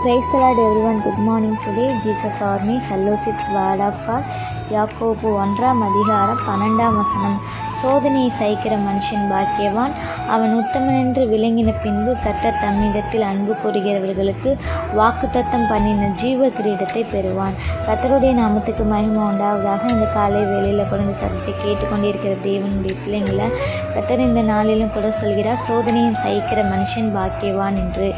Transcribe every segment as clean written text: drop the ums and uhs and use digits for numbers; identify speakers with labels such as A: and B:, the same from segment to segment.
A: Praise the Lord everyone. Good morning. Today Jesus Army Fellowship Word of God யாக்கோபு 1:12 சோதனையை சகிக்கிற மனுஷன் பாக்கியவான், அவன் உத்தமனென்று விளங்கின பின்பு கர்த்தர் தம்மிடத்தில் அன்பு கூறுகிறவர்களுக்கு வாக்குத்தத்தம் பண்ணின ஜீவ கிரீடத்தை பெறுவான். கர்த்தருடைய நாமத்துக்கு மகிமை உண்டாவதாக. இந்த காலை வேளையில் கூட இந்த சத்தத்தை கேட்டுக்கொண்டிருக்கிற தேவனுடைய பிள்ளைங்களை கர்த்தர் இந்த நாளிலும் கூட சொல்கிறார், சோதனையை சகிக்கிற மனுஷன் பாக்கியவான் என்று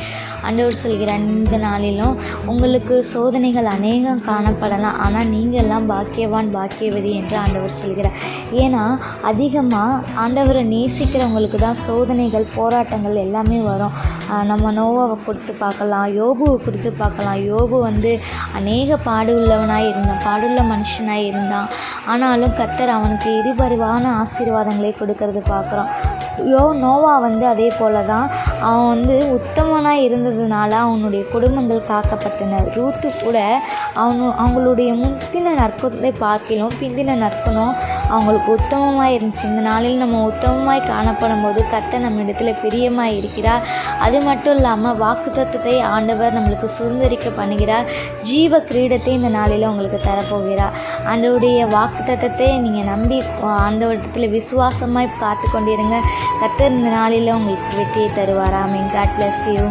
A: ஆண்டவர் சொல்கிறார். இந்த நாளிலும் உங்களுக்கு சோதனைகள் அநேகம் காணப்படலாம், ஆனால் நீங்கள்லாம் பாக்கியவான் பாக்கியவதி என்று ஆண்டவர் சொல்கிறார். ஏன்னா அதிகமாக ஆண்டவரை நேசிக்கிறவங்களுக்கு தான் சோதனைகள் போராட்டங்கள் எல்லாமே வரும். நம்ம நோவாவை கொடுத்து பார்க்கலாம், யோபுவை கொடுத்து பார்க்கலாம். யோபு அநேக பாடுள்ளவனாக இருந்தான், பாடுள்ள மனுஷனாக இருந்தான். ஆனாலும் கர்த்தர் அவனுக்கு இருபரிவான ஆசீர்வாதங்களை கொடுக்கறது பார்க்குறோம். நோவா அதே போல தான் அவன் உத்தமனாக இருந்ததுனால அவனுடைய குடும்பங்கள் காக்கப்பட்டன. ரூத்து கூட அவங்களுடைய முந்தின நற்குணத்தை பார்க்கலாம், பிந்தின நற்குணம் அவங்களுக்கு உத்தமமாக இருந்துச்சு. இந்த நாளில் நம்ம உத்தமமாய் காணப்படும் போது கர்த்தர் நம்ம இடத்துல பிரியமாக இருக்கிறார். அது மட்டும் இல்லாமல் வாக்குத்தத்தத்தை ஆண்டவர் நம்மளுக்கு சுதந்திரிக்க பண்ணுகிறார். ஜீவ கிரீடத்தை இந்த நாளில் உங்களுக்கு தரப்போகிறார். ஆண்டவருடைய வாக்குத்தத்தத்தை நீங்கள் நம்பி ஆண்டவரிடத்தில் விசுவாசமாய் காத்து கொண்டிருங்க. கர்த்தர் இந்த நாளில் உங்களுக்கு வெற்றியை தருவார். ஆமென். God bless you.